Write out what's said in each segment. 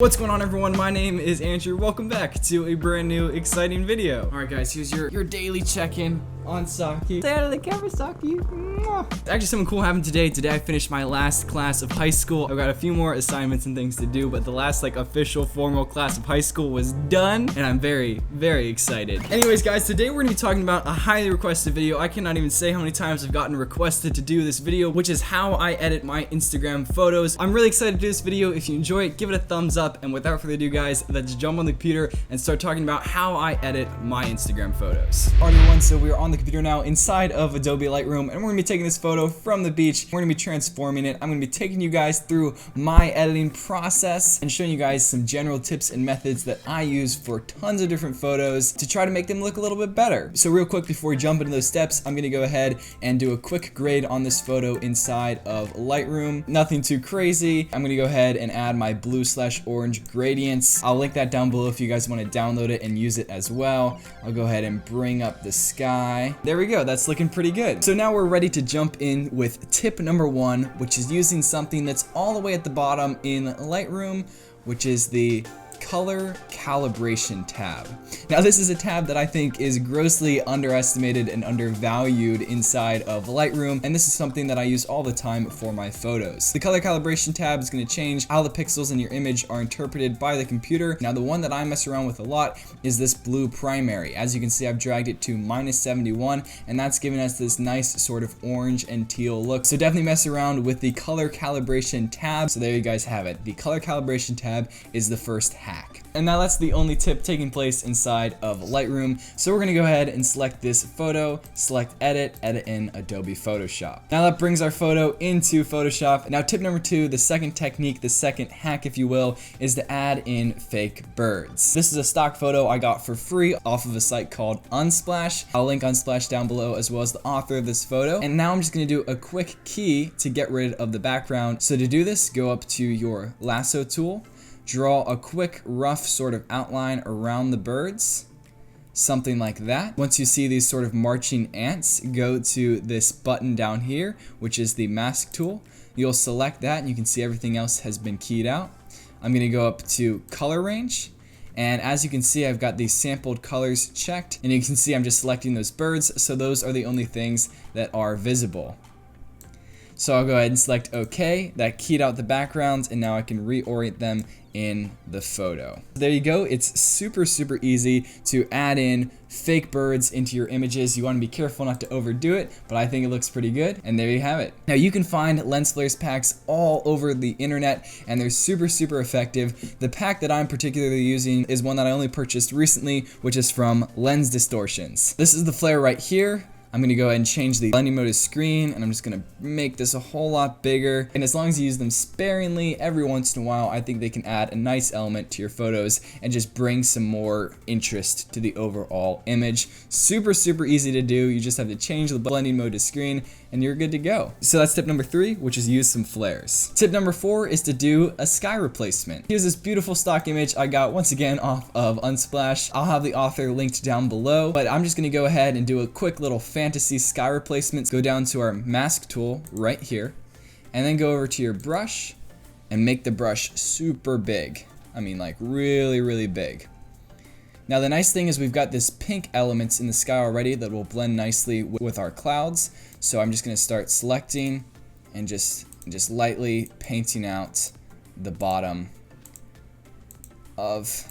What's going on, everyone? My name is Andrew. Welcome back to a brand new exciting video. Alright guys, here's your daily check-in on Saki. Say hi to the camera, Saki. Actually, something cool happened today. Today I finished my last class of high school. I've got a few more assignments and things to do, but the last official formal class of high school was done, and I'm very excited. Anyways guys, today we're gonna be talking about a highly requested video. I cannot even say how many times I've gotten requested to do this video, which is how I edit my Instagram photos. I'm really excited to do this video. If you enjoy it, give it a thumbs up, and without further ado guys, let's jump on the computer and start talking about how I edit my Instagram photos. Alright everyone, so we are on the computer now inside of Adobe Lightroom, and we're gonna be taking this photo from the beach. We're gonna be transforming it. I'm gonna be taking you guys through my editing process and showing you guys some general tips and methods that I use for tons of different photos to try to make them look a little bit better. So real quick, before we jump into those steps, I'm gonna go ahead and do a quick grade on this photo inside of Lightroom. Nothing too crazy. I'm gonna go ahead and add my blue/orange gradients. I'll link that down below if you guys want to download it and use it as well. I'll go ahead and bring up the sky. There we go. That's looking pretty good. So now we're ready to jump in with tip number 1, which is using something that's all the way at the bottom in Lightroom, which is the color calibration tab. Now this is a tab that I think is grossly underestimated and undervalued inside of Lightroom, and this is something that I use all the time for my photos. The color calibration tab is going to change how the pixels in your image are interpreted by the computer. Now the one that I mess around with a lot is this blue primary. As you can see, I've dragged it to -71, and that's giving us this nice sort of orange and teal look. So definitely mess around with the color calibration tab. So there you guys have it. The color calibration tab is the first hack. And now that's the only tip taking place inside of Lightroom. So we're gonna go ahead and select this photo, select edit in Adobe Photoshop. Now that brings our photo into Photoshop. Now tip number 2, the second technique, the second hack if you will, is to add in fake birds. This is a stock photo I got for free off of a site called Unsplash. I'll link Unsplash down below as well as the author of this photo. And now I'm just gonna do a quick key to get rid of the background. So to do this, go up to your lasso tool, draw a quick rough sort of outline around the birds, something like that. Once you see these sort of marching ants, go to this button down here, which is the mask tool. You'll select that and you can see everything else has been keyed out. I'm gonna go up to color range, and as you can see, I've got these sampled colors checked, and you can see I'm just selecting those birds, so those are the only things that are visible. So I'll go ahead and select OK. That keyed out the backgrounds, and now I can reorient them in the photo. There you go. It's super easy to add in fake birds into your images. You want to be careful not to overdo it, but I think it looks pretty good, and there you have it. Now you can find lens flares packs all over the internet, and they're super effective. The pack that I'm particularly using is one that I only purchased recently, which is from Lens Distortions. This is the flare right here. I'm going to go ahead and change the blending mode to screen, and I'm just going to make this a whole lot bigger. And as long as you use them sparingly every once in a while, I think they can add a nice element to your photos and just bring some more interest to the overall image. Super easy to do. You just have to change the blending mode to screen and you're good to go. So that's tip number 3, which is use some flares. Tip number 4 is to do a sky replacement. Here's this beautiful stock image I got once again off of Unsplash. I'll have the author linked down below, but I'm just going to go ahead and do a quick little fantasy sky replacement. Go down to our mask tool right here, and then go over to your brush and make the brush super big. I mean like really big. Now the nice thing is we've got this pink elements in the sky already that will blend nicely with our clouds. So I'm just going to start selecting and just lightly painting out the bottom of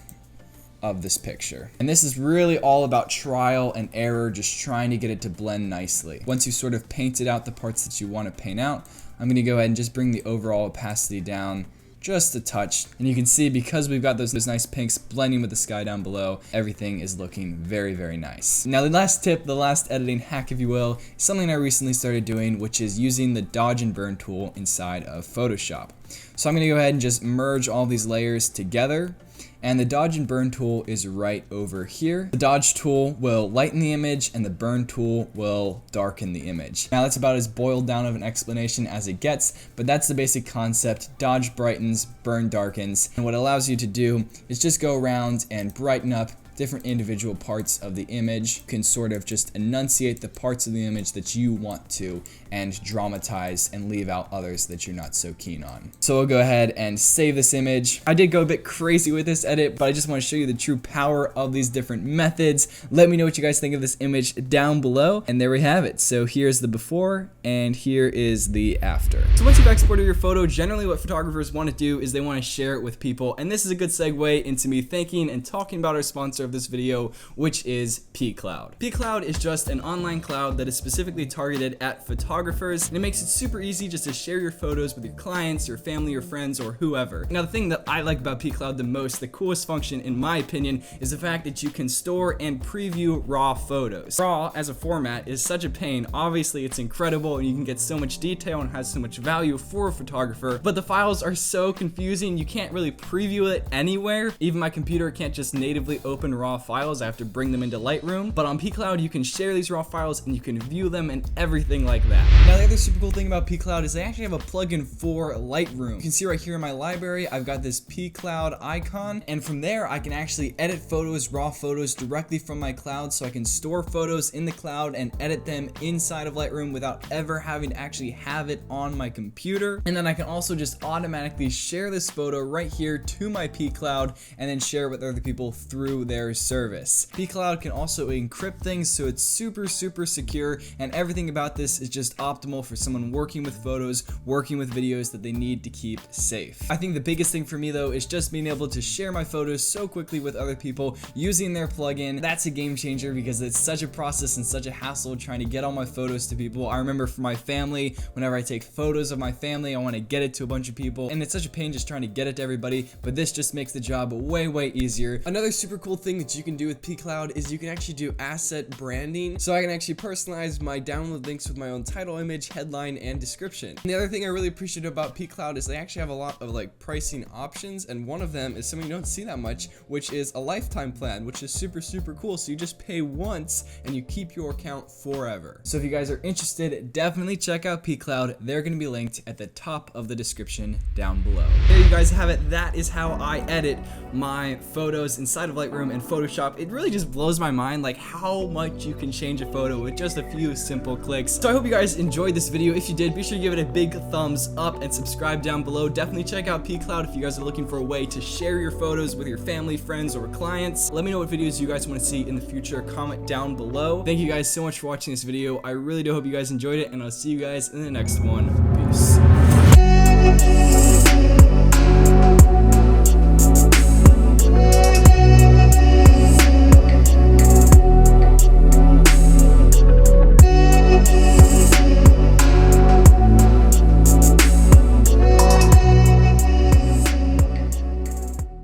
this picture. And this is really all about trial and error, just trying to get it to blend nicely. Once you sort of painted out the parts that you want to paint out, I'm going to go ahead and just bring the overall opacity down just a touch, and you can see because we've got those nice pinks blending with the sky down below, everything is looking very nice. Now the last tip, the last editing hack if you will, is something I recently started doing, which is using the dodge and burn tool inside of Photoshop. So I'm going to go ahead and just merge all these layers together, and the dodge and burn tool is right over here. The dodge tool will lighten the image and the burn tool will darken the image. Now that's about as boiled down of an explanation as it gets, but that's the basic concept. Dodge brightens, burn darkens, and what it allows you to do is just go around and brighten up different individual parts of the image. You can sort of just enunciate the parts of the image that you want to and dramatize and leave out others that you're not so keen on. So we'll go ahead and save this image. I did go a bit crazy with this edit, but I just want to show you the true power of these different methods. Let me know what you guys think of this image down below, and there we have it. So here's the before and here is the after. So once you've exported your photo, generally what photographers want to do is they want to share it with people, and this is a good segue into me thanking and talking about our sponsor of this video, which is pCloud. pCloud is just an online cloud that is specifically targeted at photographers, and it makes it super easy just to share your photos with your clients, your family, your friends, or whoever. Now the thing that I like about pCloud the most, the coolest function in my opinion, is the fact that you can store and preview raw photos. Raw as a format is such a pain. Obviously it's incredible and you can get so much detail and has so much value for a photographer, but the files are so confusing. You can't really preview it anywhere. Even my computer can't just natively open raw files. I have to bring them into Lightroom, but on pCloud you can share these raw files and you can view them and everything like that. Now the other super cool thing about pCloud is they actually have a plugin for Lightroom. You can see right here in my library I've got this pCloud icon, and from there I can actually edit photos, raw photos, directly from my cloud, so I can store photos in the cloud and edit them inside of Lightroom without ever having to actually have it on my computer. And then I can also just automatically share this photo right here to my pCloud and then share it with other people through their service. pCloud can also encrypt things, so it's super secure, and everything about this is just optimal for someone working with photos, working with videos that they need to keep safe. I think the biggest thing for me though is just being able to share my photos so quickly with other people using their plugin. That's a game changer because it's such a process and such a hassle trying to get all my photos to people. I remember for my family, whenever I take photos of my family, I want to get it to a bunch of people, and it's such a pain just trying to get it to everybody, but this just makes the job way easier. Another super cool thing that you can do with pCloud is you can actually do asset branding, so I can actually personalize my download links with my own title image, headline, and description. And the other thing I really appreciate about pCloud is they actually have a lot of like pricing options, and one of them is something you don't see that much, which is a lifetime plan, which is super cool. So you just pay once and you keep your account forever. So if you guys are interested, definitely check out pCloud. They're going to be linked at the top of the description down below. There you guys have it. That is how I edit my photos inside of Lightroom and Photoshop. It really just blows my mind like how much you can change a photo with just a few simple clicks. So I hope you guys enjoyed this video. If you did, be sure to give it a big thumbs up and subscribe down below. Definitely check out pCloud if you guys are looking for a way to share your photos with your family, friends, or clients. Let me know what videos you guys want to see in the future. Comment down below. Thank you guys so much for watching this video. I really do hope you guys enjoyed it, and I'll see you guys in the next one. Peace.